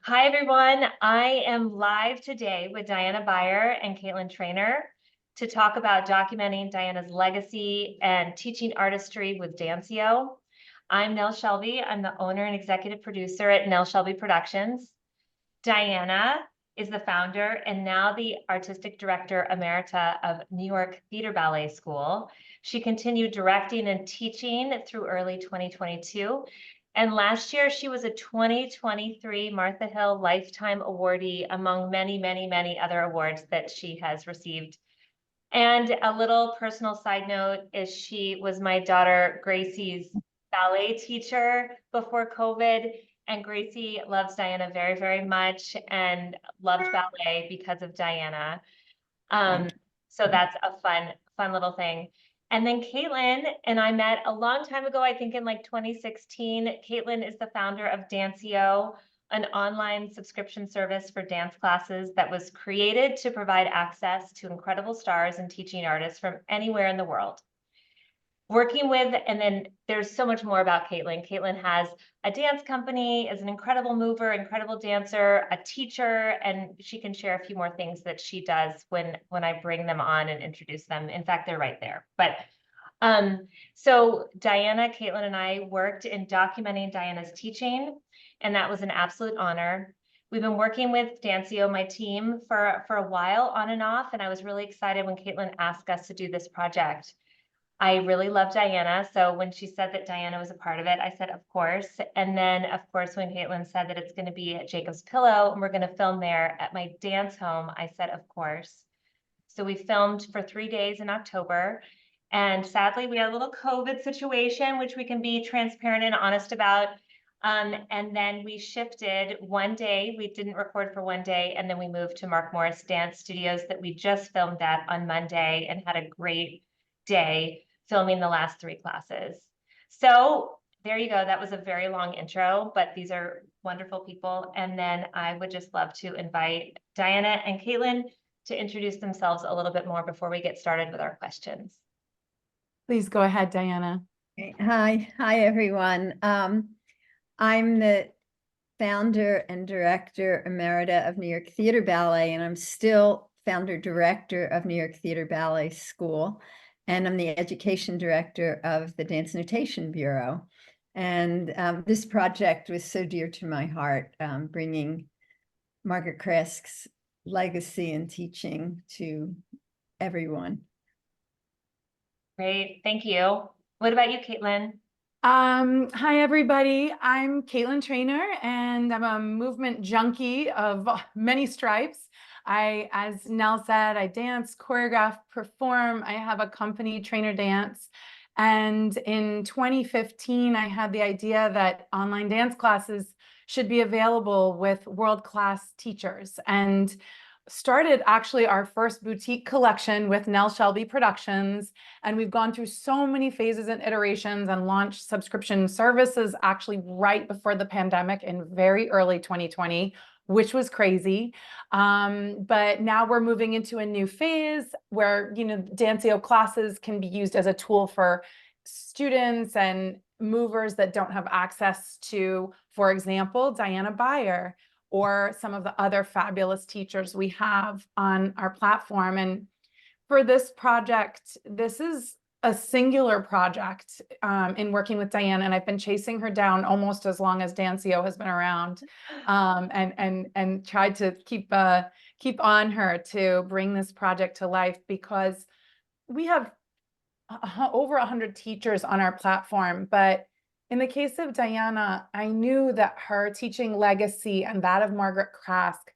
Hi, everyone. I am live today with Diana Byer and Cailtin Trainor to talk about documenting Diana's legacy and teaching artistry with DANCIO. I'm Nel Shelby. I'm the owner and executive producer at Nel Shelby Productions. Diana is the founder and now the artistic director emerita of New York Theater Ballet School. She continued directing and teaching through early 2022. And last year, she was a 2023 Martha Hill Lifetime Awardee among many, many, many other awards that she has received. And a little personal side note is she was my daughter Gracie's ballet teacher before COVID. And Gracie loves Diana very, very much and loved ballet because of Diana. So that's a fun little thing. And then Cailtin and I met a long time ago, I think in like 2016. Cailtin is the founder of DANCIO, an online subscription service for dance classes that was created to provide access to incredible stars and teaching artists from anywhere in the world. Working with, and then there's so much more about Cailtin. Cailtin has a dance company, is an incredible mover, incredible dancer, a teacher, and she can share a few more things that she does when I bring them on and introduce them. In fact, they're right there. But so Diana, Cailtin, and I worked in documenting Diana's teaching, and that was an absolute honor. We've been working with DANCIO, my team, for a while on and off, and I was really excited when Cailtin asked us to do this project. I really love Diana. So when she said that Diana was a part of it, I said, of course. And then, of course, when Cailtin said that it's going to be at Jacob's Pillow and we're going to film there at my dance home, I said, of course. So we filmed for 3 days in October. And sadly, we had a little COVID situation, which we can be transparent and honest about. And then we shifted one day. We didn't record for one day. And then we moved to Mark Morris Dance Studios that we just filmed at on Monday and had a great day filming the last 3 classes. So there you go. That was a very long intro, but these are wonderful people. And then I would just love to invite Diana and Cailtin to introduce themselves a little bit more before we get started with our questions. Please go ahead, Diana. Hi, everyone. I'm the founder and director emerita of New York Theater Ballet, and I'm still founder director of New York Theater Ballet School. And I'm the education director of the Dance Notation Bureau. And this project was so dear to my heart, bringing Margaret Kresk's legacy and teaching to everyone. Great, thank you. What about you, Cailtin? Hi, everybody. I'm Cailtin Trainor, and I'm a movement junkie of many stripes. As Nel said, I dance, choreograph, perform. I have a company, Trainor Dance. And in 2015, I had the idea that online dance classes should be available with world-class teachers, and started actually our first boutique collection with Nel Shelby Productions. And we've gone through so many phases and iterations and launched subscription services actually right before the pandemic in very early 2020, which was crazy. But now we're moving into a new phase where, DANCIO classes can be used as a tool for students and movers that don't have access to, for example, Diana Byer, or some of the other fabulous teachers we have on our platform. And for this project, this is a singular project in working with Diana, and I've been chasing her down almost as long as DANCIO has been around, and tried to keep on her to bring this project to life, because we have over 100 teachers on our platform. But in the case of Diana, I knew that her teaching legacy and that of Margaret Kresk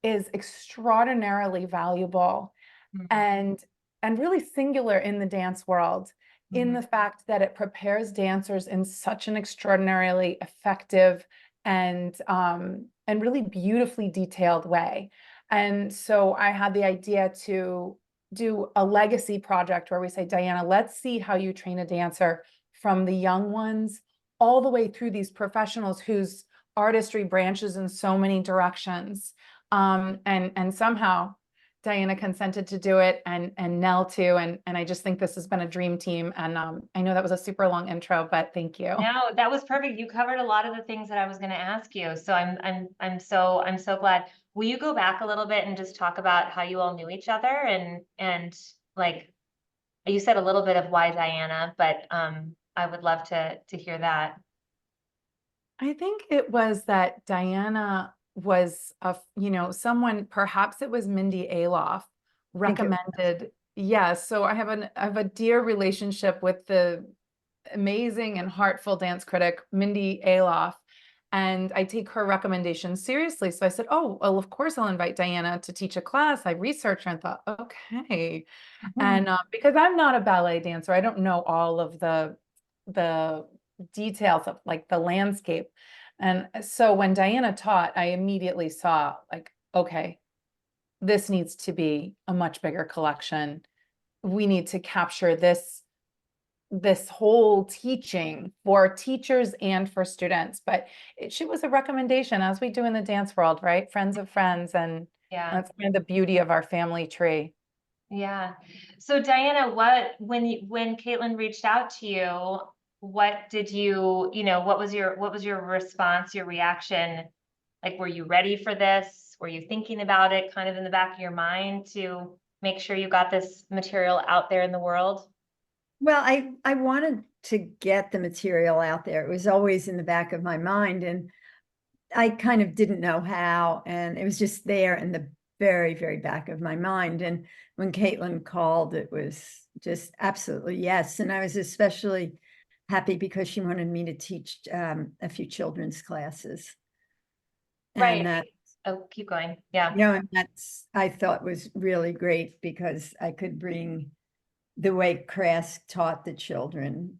is extraordinarily valuable, and really singular in the dance world, in the fact that it prepares dancers in such an extraordinarily effective and really beautifully detailed way. And so I had the idea to do a legacy project where we say, Diana, let's see how you train a dancer from the young ones all the way through these professionals whose artistry branches in so many directions, and somehow Diana consented to do it, and Nel too. And I just think this has been a dream team. And I know that was a super long intro, but thank you. No, that was perfect. You covered a lot of the things that I was going to ask you. So I'm so glad. Will you go back a little bit and just talk about how you all knew each other and like you said a little bit of why Diana, but I would love to hear that. I think it was that Diana was someone, perhaps it was Mindy Aloff, think it was. recommended. Yeah, so I have a dear relationship with the amazing and heartful dance critic Mindy Aloff, and I take her recommendations seriously. So I said, oh, well, of course I'll invite Diana to teach a class. I researched her and thought, okay. And because I'm not a ballet dancer, I don't know all of the details of like the landscape. And so when Diana taught, I immediately saw like, okay, this needs to be a much bigger collection. We need to capture this whole teaching for teachers and for students. But she was a recommendation, as we do in the dance world, right? Friends of friends. And Yeah. that's kind of the beauty of our family tree. Yeah. So Diana, when Caitlin reached out to you, what did what was your response, your reaction? Like, were you ready for this? Were you thinking about it kind of in the back of your mind to make sure you got this material out there in the world? Well, I wanted to get the material out there. It was always in the back of my mind, and I kind of didn't know how, and it was just there in the very, very back of my mind. And when Caitlin called, it was just absolutely yes. And I was especially happy because she wanted me to teach a few children's classes. Right. And that, Oh, keep going. Yeah. and that's, I thought was really great because I could bring the way Crask taught the children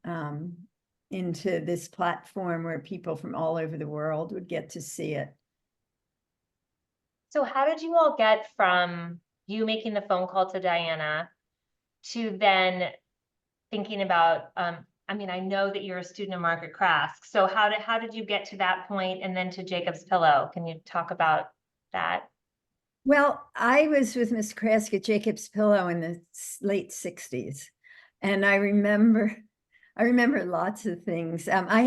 into this platform where people from all over the world would get to see it. So how did you all get from you making the phone call to Diana to then thinking about, I mean, I know that you're a student of Margaret Crask. So how did you get to that point and then to Jacob's Pillow? Can you talk about that? Well, I was with Miss Crask at Jacob's Pillow in the late 60s. And I remember lots of things. I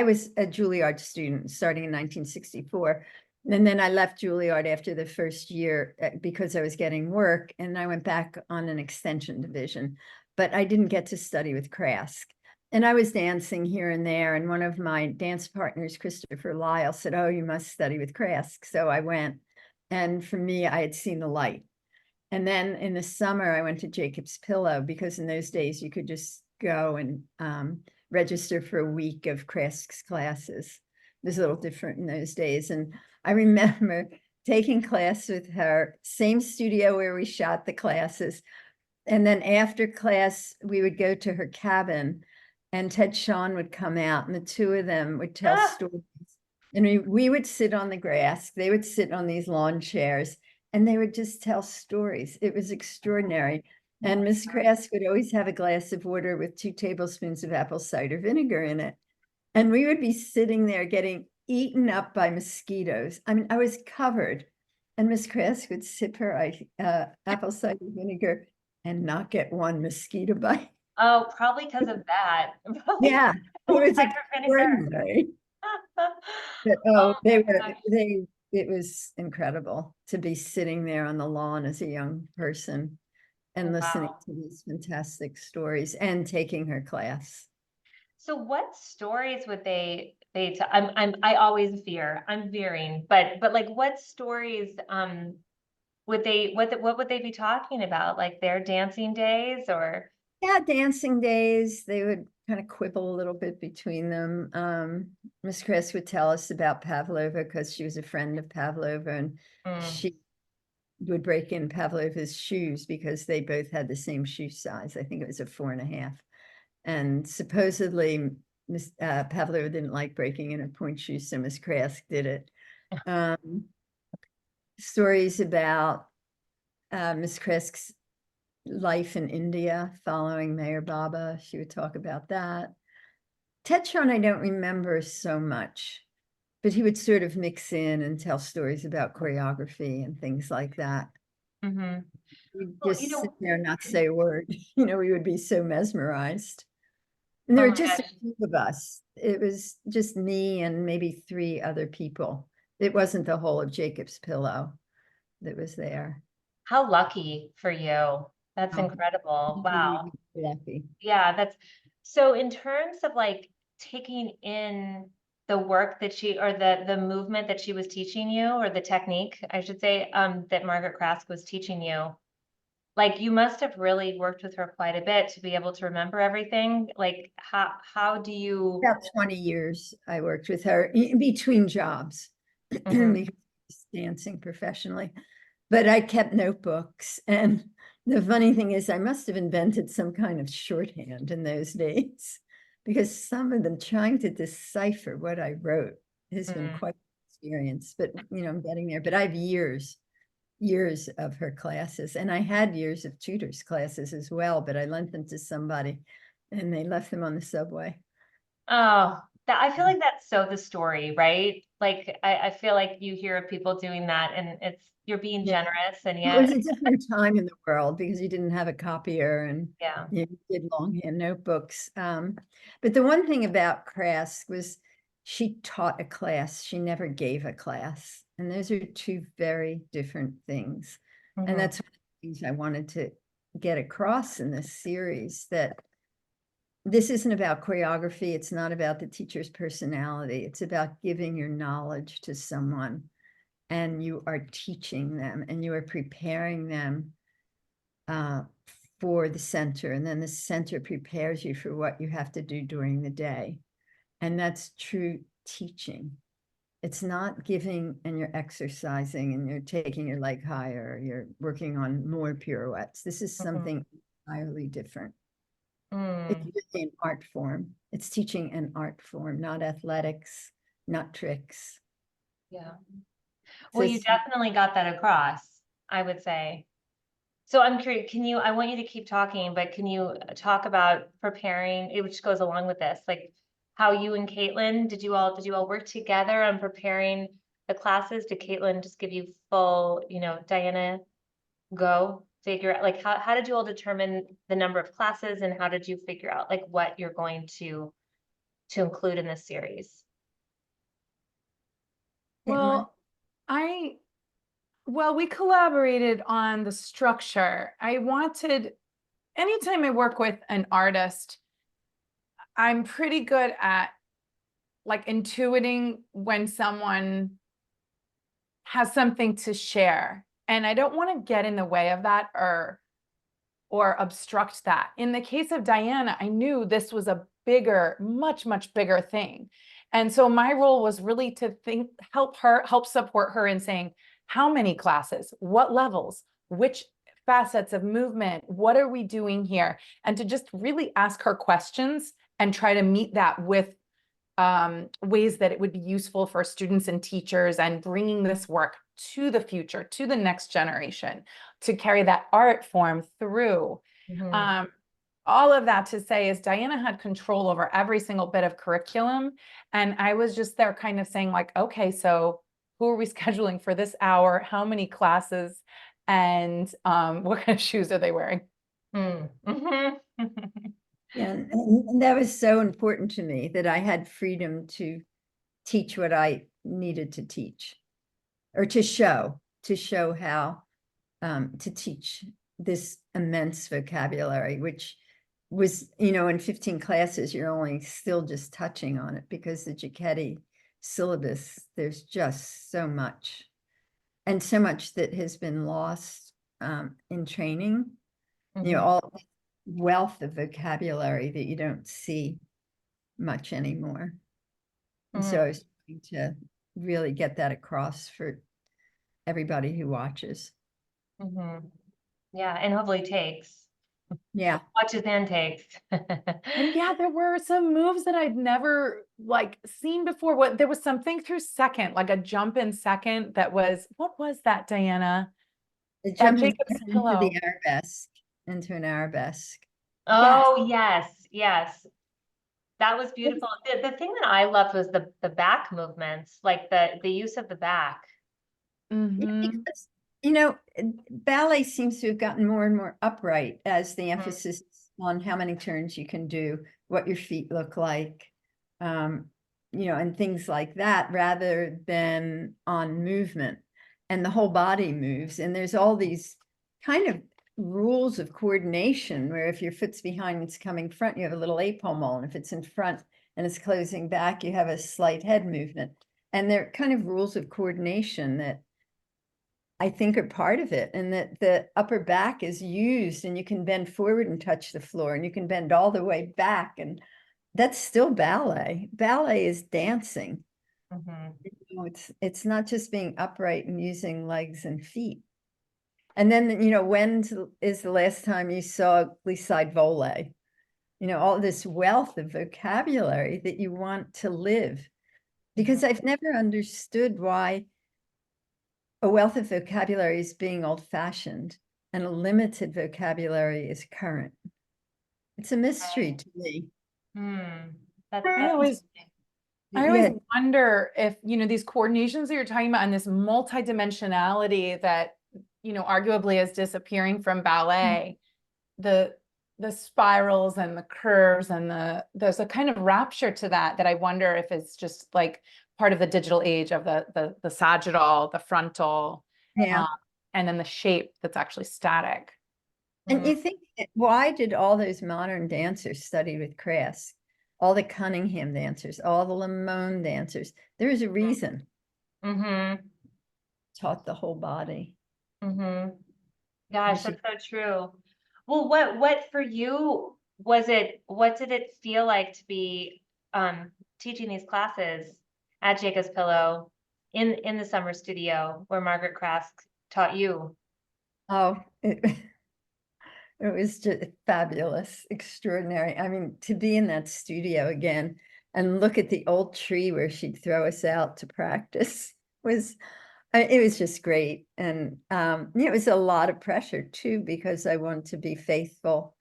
was a Juilliard student starting in 1964. And then I left Juilliard after the first year because I was getting work, and I went back on an extension division, but I didn't get to study with Crask. And I was dancing here and there, and one of my dance partners, Christopher Lyle, said, oh, you must study with Crask. So I went, and for me, I had seen the light. And then in the summer, I went to Jacob's Pillow because in those days you could just go and register for a week of Crask's classes. It was a little different in those days. And I remember taking class with her, same studio where we shot the classes. And then after class, we would go to her cabin, and Ted Shawn would come out, and the two of them would tell stories. And we would sit on the grass. They would sit on these lawn chairs, and they would just tell stories. It was extraordinary. And Miss Crask would always have a glass of water with 2 tablespoons of apple cider vinegar in it. And we would be sitting there getting eaten up by mosquitoes. I mean, I was covered. And Miss Crask would sip her apple cider vinegar and not get one mosquito bite. Oh, probably because of that. Yeah, it was Cider vinegar. extraordinary. But Oh my gosh. it was incredible to be sitting there on the lawn as a young person and listening Wow. to these fantastic stories and taking her class. So what stories would I always veer. I'm veering, but like what stories what would they be talking about? Like their dancing days or Yeah, dancing days, they would kind of quibble a little bit between them. Miss Chris would tell us about Pavlova because she was a friend of Pavlova, and she would break in Pavlova's shoes because they both had the same shoe size. I think it was a 4.5. And supposedly Miss Pavlova didn't like breaking in her point shoes, so Miss Crask did it. Stories about Miss Crask's life in India following Mayor Baba. She would talk about that. Ted Shawn, I don't remember so much, but he would sort of mix in and tell stories about choreography and things like that. Mhm. We'd Well, just sit there and not say a word. We would be so mesmerized. And oh there were my just a gosh. few of us. It was just me and maybe 3 other people. It wasn't the whole of Jacob's Pillow that was there. How lucky for you. That's Oh, incredible. really Wow. lucky. Yeah, that's so in terms of like taking in the work that she or the movement that she was teaching you, or the technique, I should say, that Margaret Krask was teaching you. Like you must have really worked with her quite a bit to be able to remember everything. Like how do you About 20 years I worked with her in between jobs, Mhm. dancing professionally. But I kept notebooks. And the funny thing is, I must have invented some kind of shorthand in those days, because some of them trying to decipher what I wrote has been Mm. quite an experience. But, I'm getting there. But I have years of her classes. And I had years of tutors' classes as well, but I lent them to somebody and they left them on the subway. Oh, that I feel like that's so the story, right? Like I feel like you hear of people doing that and you're being Yeah. generous and It was yet, a different time in the world because you didn't have a copier and yeah. you did longhand notebooks. But the one thing about Krask was she taught a class. She never gave a class. And those are 2 very different things. And Mhm. that's one of the things I wanted to get across in this series, that this isn't about choreography. It's not about the teacher's personality. It's about giving your knowledge to someone, and you are teaching them and you are preparing them for the center. And then the center prepares you for what you have to do during the day. And that's true teaching. It's not giving and you're exercising and you're taking your leg higher, you're working on more pirouettes. This is Mhm. something entirely different. It's Mm. really an art form. It's teaching an art form, not athletics, not tricks. Yeah. So Well, you definitely got that across, I would say. So I'm curious, I want you to keep talking, but can you talk about preparing, which goes along with this, like how you and Caitlin, did you all work together on preparing the classes? Did Caitlin just give you full, Diana, go figure out, like how did you all determine the number of classes and how did you figure out like what you're going to include in this series? Well, I well, we collaborated on the structure. Anytime I work with an artist, I'm pretty good at like intuiting when someone has something to share. And I don't want to get in the way of that or obstruct that. In the case of Diana, I knew this was a bigger, much bigger thing. And so my role was really to help support her in saying, how many classes, what levels, which facets of movement, what are we doing here? And to just really ask her questions and try to meet that with ways that it would be useful for students and teachers, and bringing this work to the future, to the next generation, to carry that art form through. Mhm. Um, all of that to say is Diana had control over every single bit of curriculum. And I was just there kind of saying like, okay, so who are we scheduling for this hour? How many classes? And what kind of shoes are they wearing? Mm. Mhm. Yeah, and that was so important to me, that I had freedom to teach what I needed to teach, or to show how to teach this immense vocabulary, which was, in 15 classes, you're only still just touching on it, because the Giacchetti syllabus, there's just so much, and so much that has been lost in training, Mhm. all wealth of vocabulary that you don't see much anymore. And so I Mhm. was trying to really get that across for everybody who watches. Mhm. Yeah, and hopefully takes. Yeah. Watches and takes. And yeah, there were some moves that I'd never like seen before. There was something through second, like a jump in second what was that, Diana? The At jumping Jacob's into the Pillow. arabesque, into an arabesque. Yes. Oh, yes, yes. That was beautiful. The thing that I loved was the back movements, like the use of the back. Yeah, Mm-hmm. because You know, ballet seems to have gotten more and more upright as the emphasis on how many turns you can do, what your feet look like, you know, and things like that, rather than on movement. And the whole body moves. And there's all these kind of rules of coordination where if your foot's behind, it's coming front, you have a little apomole. And if it's in front and it's closing back, you have a slight head movement. And they're kind of rules of coordination that I think are part of it, and that the upper back is used and you can bend forward and touch the floor and you can bend all the way back, and that's still ballet. Ballet is dancing. Mhm. You know, it's not just being upright and using legs and feet. And then, you know, when is the last time you saw glissade volley? You know, all this wealth of vocabulary that you want to live. Because I've never understood why a wealth of vocabulary is being old-fashioned and a limited vocabulary is current. It's a mystery to me. That's I always Yeah, wonder if, you know, these coordinations that you're talking about and this multidimensionality that, you know, arguably is disappearing from ballet, the spirals and the curves and there's a kind of rapture to that I wonder if it's just like part of the digital age of the sagittal, the frontal, yeah. and then the shape that's actually static. And you think, why did all those modern dancers study with Crass? All the Cunningham dancers, all the Limon dancers. There is a reason. Mm-hmm. Taught the whole body. Mm-hmm. Gosh, should- that's so true. Well, what for you was it, what did it feel like to be teaching these classes at Jacob's Pillow in the summer studio where Margaret Krask taught you? Oh, it was just fabulous, extraordinary. I mean, to be in that studio again and look at the old tree where she'd throw us out to practice was, it was just great. And it was a lot of pressure too, because I wanted to be faithful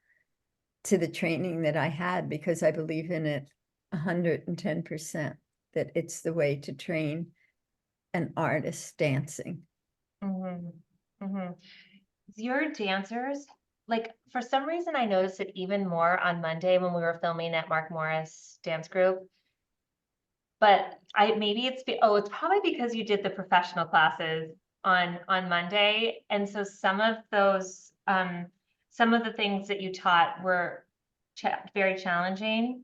to the training that I had, because I believe in it 110%, that it's the way to train an artist dancing. Mm-hmm. Mm-hmm. Your dancers, like for some reason I noticed it even more on Monday when we were filming at Mark Morris Dance Group. But maybe it's it's probably because you did the professional classes on Monday, and so some of those some of the things that you taught were very challenging.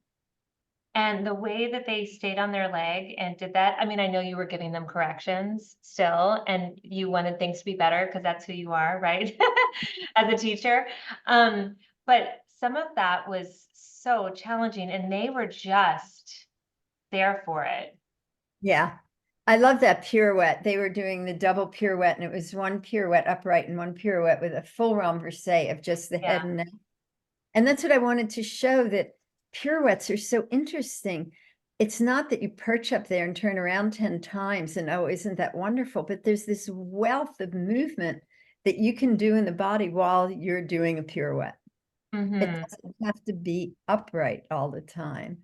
And the way that they stayed on their leg and did that, I mean, I know you were giving them corrections still, and you wanted things to be better because that's who you are, right? As a teacher. But some of that was so challenging, and they were just there for it. Yeah. I love that pirouette. They were doing the double pirouette, and it was one pirouette upright and one pirouette with a full renversé of just the head and neck. And that's what I wanted to show, that pirouettes are so interesting. It's not that you perch up there and turn around 10 times and, oh, isn't that wonderful? But there's this wealth of movement that you can do in the body while you're doing a pirouette. Mm-hmm. It doesn't have to be upright all the time.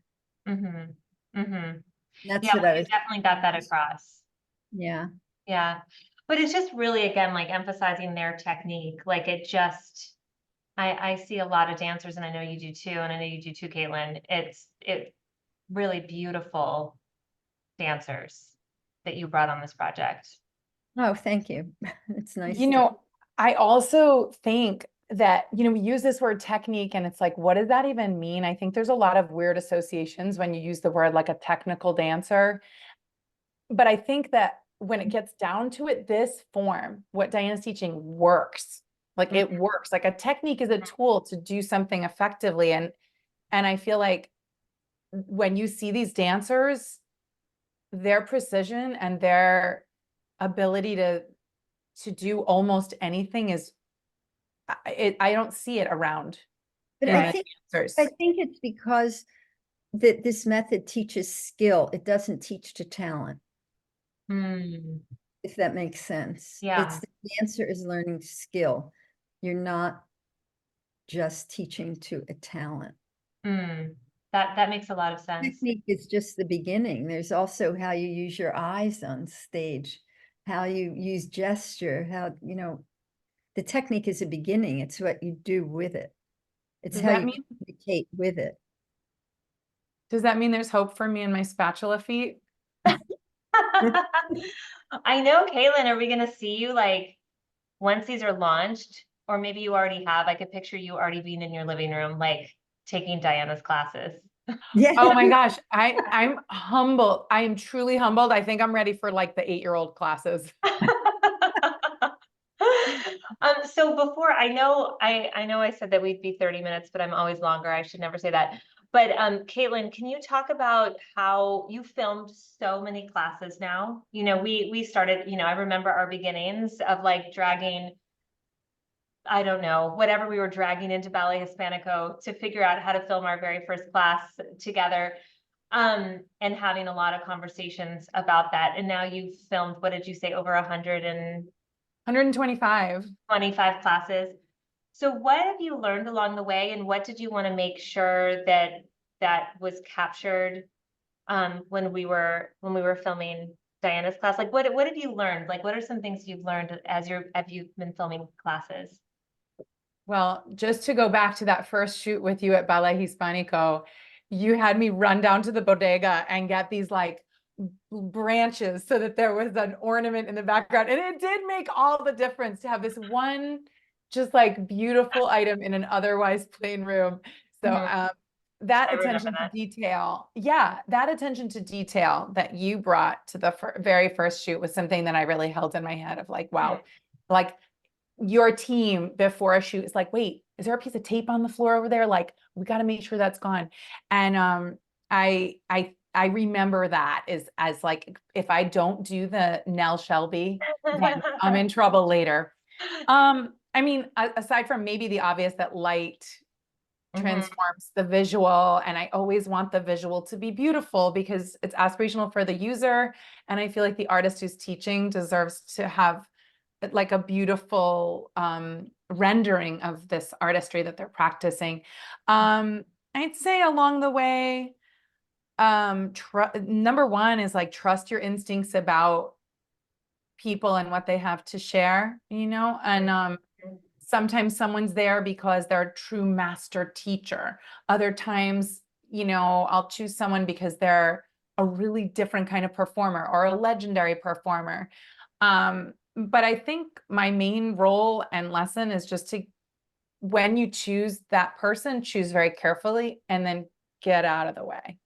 Mm-hmm. Mm-hmm. That's Yeah, what well, I you was. definitely got that across. Yeah. Yeah. But it's just really, again, like emphasizing their technique. Like it just, I see a lot of dancers, and I know you do too, and I know you do too, Caitlin. It's really beautiful dancers that you brought on this project. Oh, thank you. It's nice. You know, I also think that, you know, we use this word technique and it's like, what does that even mean? I think there's a lot of weird associations when you use the word like a technical dancer. But I think that when it gets down to it, this form, what Diana's teaching works. Like it works. Like a technique is a tool to do something effectively. And I feel like when you see these dancers, their precision and their ability to do almost anything is, I don't see it around But in I the think dancers. it's because that this method teaches skill. It doesn't teach to talent, if that makes sense. Yeah. It's the dancer is learning skill. You're not just teaching to a talent. That makes a lot of sense. Technique is just the beginning. There's also how you use your eyes on stage, how you use gesture, how, you know, the technique is a beginning. It's what you do with it. It's Does how that you mean communicate with it. does that mean there's hope for me and my spatula feet? I know, Caitlin, are we gonna see you like once these are launched? Or maybe you already have, I could picture you already being in your living room, like taking Diana's classes. Yeah. Oh my gosh, I'm humbled. I am truly humbled. I think I'm ready for like the 8-year-old classes. So before I know I said that we'd be 30 minutes, but I'm always longer. I should never say that. But Caitlin, can you talk about how you filmed so many classes now? You know, we started, you know, I remember our beginnings of like dragging, I don't know, whatever we were dragging into Ballet Hispanico to figure out how to film our very first class together. And having a lot of conversations about that. And now you've filmed, what did you say, over 125. 125 classes. So what have you learned along the way, and what did you want to make sure that was captured when we were filming Diana's class? Like what have you learned? Like what are some things you've learned as you've been filming classes? Well, just to go back to that first shoot with you at Ballet Hispanico, you had me run down to the bodega and get these like branches so that there was an ornament in the background. And it did make all the difference to have this one just like beautiful item in an otherwise plain room. So that I remember attention to that. detail, yeah, that attention to detail that you brought to the very first shoot was something that I really held in my head of like, wow, like your team before a shoot is like, wait, is there a piece of tape on the floor over there? Like, we got to make sure that's gone. And I remember that as like, if I don't do the Nel Shelby, then I'm in trouble later. I mean, aside from maybe the obvious that light transforms the visual, and I always want the visual to be beautiful because it's aspirational for the user. And I feel like the artist who's teaching deserves to have like a beautiful rendering of this artistry that they're practicing. I'd say along the way, number one is like trust your instincts about people and what they have to share, you know, and sometimes someone's there because they're a true master teacher. Other times, you know, I'll choose someone because they're a really different kind of performer or a legendary performer. But I think my main role and lesson is just to, when you choose that person, choose very carefully and then get out of the way.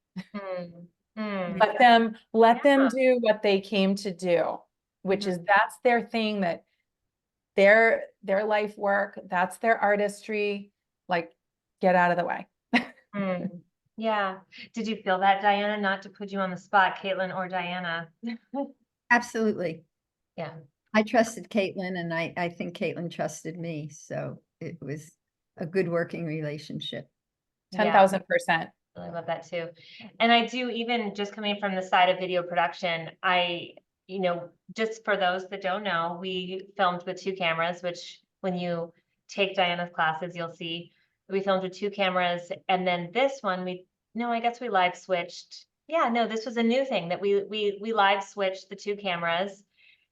Let them do what they came to do, which is that's their thing, that their life work, that's their artistry, like get out of the way. Yeah. Did you feel that, Diana? Not to put you on the spot, Caitlin or Diana. Absolutely. Yeah. I trusted Caitlin, and I think Caitlin trusted me. So it was a good working relationship. 10,000%. I love that too. And I do, even just coming from the side of video production, you know, just for those that don't know, we filmed with 2 cameras, which when you take Diana's classes, you'll see we filmed with 2 cameras. And then this one, I guess we live switched. Yeah, no, this was a new thing that we live switched the 2 cameras,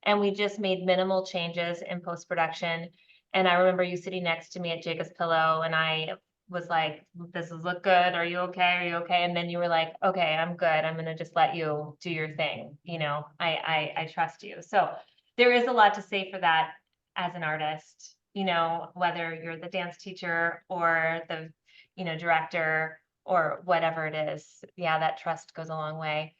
and we just made minimal changes in post-production. And I remember you sitting next to me at Jacob's Pillow, and I was like, does this look good? Are you okay? Are you okay? And then you were like, okay, I'm good. I'm going to just let you do your thing. You know, I trust you. So there is a lot to say for that as an artist, you know, whether you're the dance teacher or the, you know, director or whatever it is. Yeah, that trust goes a long way.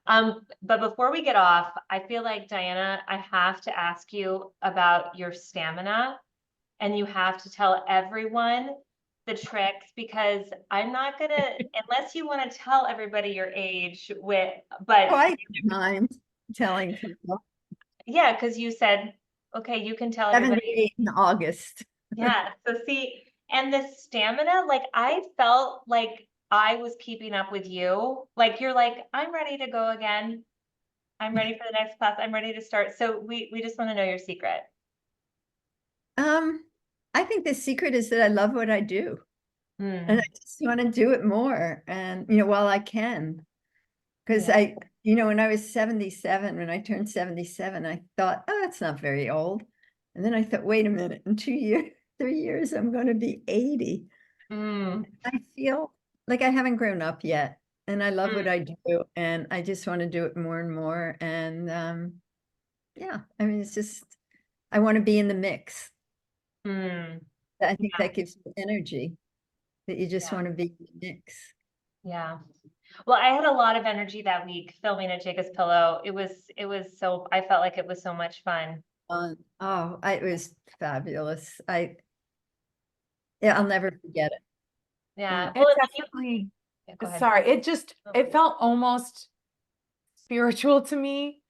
But before we get off, I feel like, Diana, I have to ask you about your stamina, and you have to tell everyone the tricks, because I'm not gonna, unless you want to tell everybody your age but Quite time telling people. yeah, because you said, okay, you can tell everybody. 78 in August. Yeah, so see, and the stamina, like I felt like I was keeping up with you. Like you're like, I'm ready to go again. I'm ready for the next class. I'm ready to start. So we just want to know your secret. I think the secret is that I love what I do. And I just want to do it more, and you know, while I can, because You know, when I was 77, when I turned 77, I thought, oh, that's not very old. And then I thought, wait a minute, in 2 years, 3 years, I'm going to be 80. Mm, I feel like I haven't grown up yet. And I love what mm, I do. And I just want to do it more and more. And yeah, I mean, it's just, I want to be in the mix. mm. I think Yeah, that gives you energy, that you just yeah, want to be in the mix. yeah. Well, I had a lot of energy that week filming at Jacob's Pillow. I felt like it was so much fun. It was fabulous. Yeah, I'll never forget it. Yeah. And Well, It and then definitely, yeah, go ahead. sorry, it just, Oh, it please. felt almost spiritual to me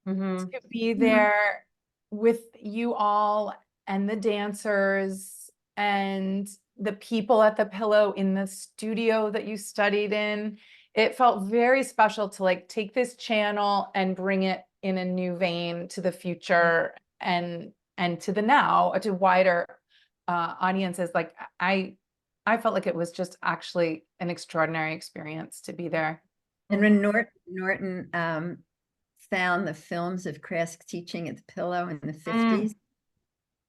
Mhm. to be Mhm. there with you all and the dancers and the people at the pillow in the studio that you studied in. It felt very special to like take this channel and bring it in a new vein to the future and to the now, to wider audiences. Like I felt like it was just actually an extraordinary experience to be there. And when Norton found the films of Crask teaching at the Pillow in the Mm. 50s,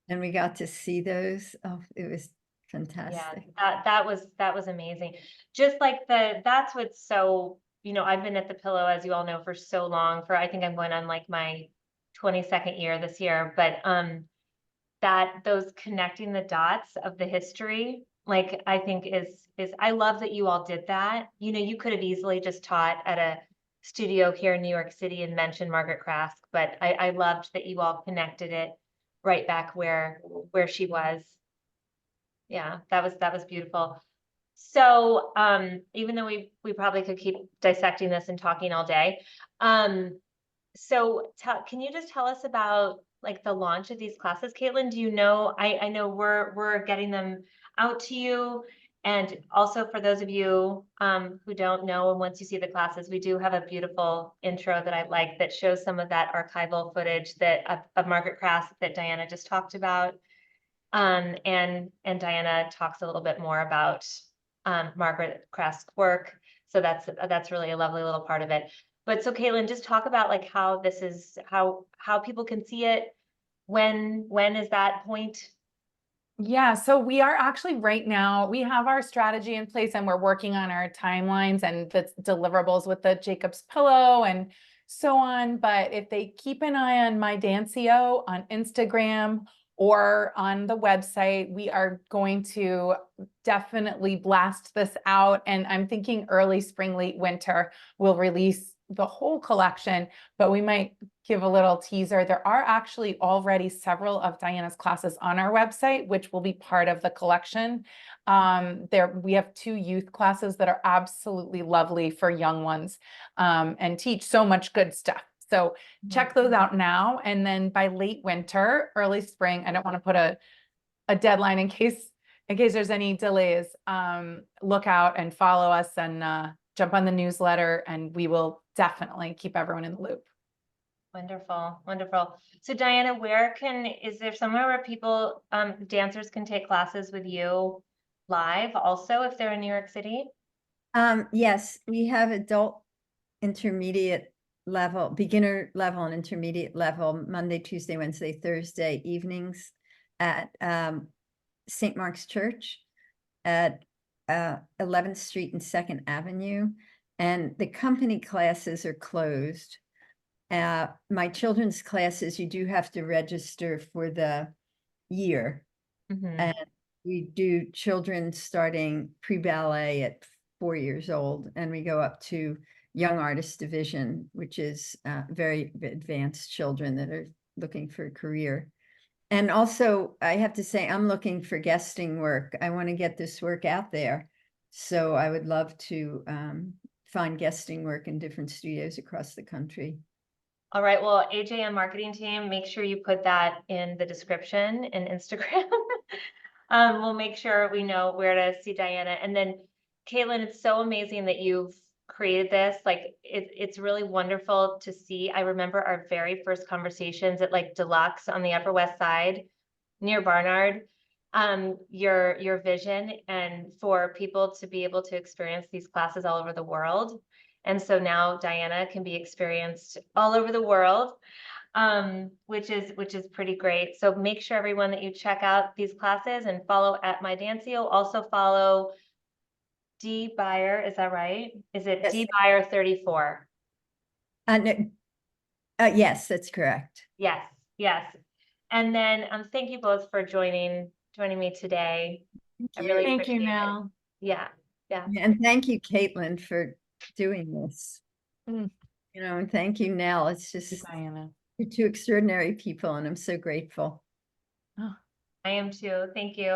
and we got to see those. Oh, it was Yeah, fantastic. that was amazing. Just like that's what's so, I've been at the Pillow, as you all know, for so long, I think I'm going on like my 22nd year this year, but that those connecting the dots of the history, like I think is I love that you all did that. You could have easily just taught at a studio here in New York City and mentioned Margaret Krask, but I loved that you all connected it right back where she was. Yeah, that was beautiful. So, even though we probably could keep dissecting this and talking all day, so can you just tell us about like the launch of these classes, Caitlin? Do you know? I know we're getting them out to you, and also for those of you who don't know, and once you see the classes, we do have a beautiful intro that I like that shows some of that archival footage that of Margaret Krask that Diana just talked about. And Diana talks a little bit more about Margaret Krask's work. So that's really a lovely little part of it. But so Caitlin, just talk about like how this is how people can see it. When is that point? Yeah, so we are actually right now, we have our strategy in place and we're working on our timelines and the deliverables with the Jacob's Pillow and so on. But if they keep an eye on my DANCIO on Instagram or on the website, we are going to definitely blast this out. And I'm thinking early spring, late winter, we'll release the whole collection, but we might give a little teaser. There are actually already several of Diana's classes on our website, which will be part of the collection. We have 2 youth classes that are absolutely lovely for young ones and teach so much good stuff. So check those out now. And then by late winter, early spring, I don't want to put a deadline in case there's any delays. Look out and follow us and jump on the newsletter, and we will definitely keep everyone in the loop. Wonderful, wonderful. So Diana, is there somewhere where people, dancers can take classes with you live also if they're in New York City? Yes, we have adult intermediate level, beginner level and intermediate level, Monday, Tuesday, Wednesday, Thursday evenings at St. Mark's Church at 11th Street and 2nd Avenue. And the company classes are closed. My children's classes, you do have to register for the year. Mhm. And we do children starting pre-ballet at 4 years old, and we go up to young artist division, which is very advanced children that are looking for a career. And also, I have to say, I'm looking for guesting work. I want to get this work out there. So I would love to find guesting work in different studios across the country. All right, well, AJM marketing team, make sure you put that in the description in Instagram. We'll make sure we know where to see Diana. And then Caitlin, it's so amazing that you've created this. Like it's really wonderful to see. I remember our very first conversations at like Deluxe on the Upper West Side near Barnard. Your vision and for people to be able to experience these classes all over the world. And so now Diana can be experienced all over the world, which is pretty great. So make sure everyone that you check out these classes and follow at my DANCIO. Also follow D Byer, is that right? Is it Yes. D Byer 34? No, yes, that's correct. Yes, yes. And then thank you both for joining me today. I really Thank you, appreciate it. Nel. Yeah, yeah. And thank you, Caitlin, for doing this. Mm. You know, and thank you, Nell. It's just Diana. you're two extraordinary people, and I'm so grateful. Oh. I am too. Thank you.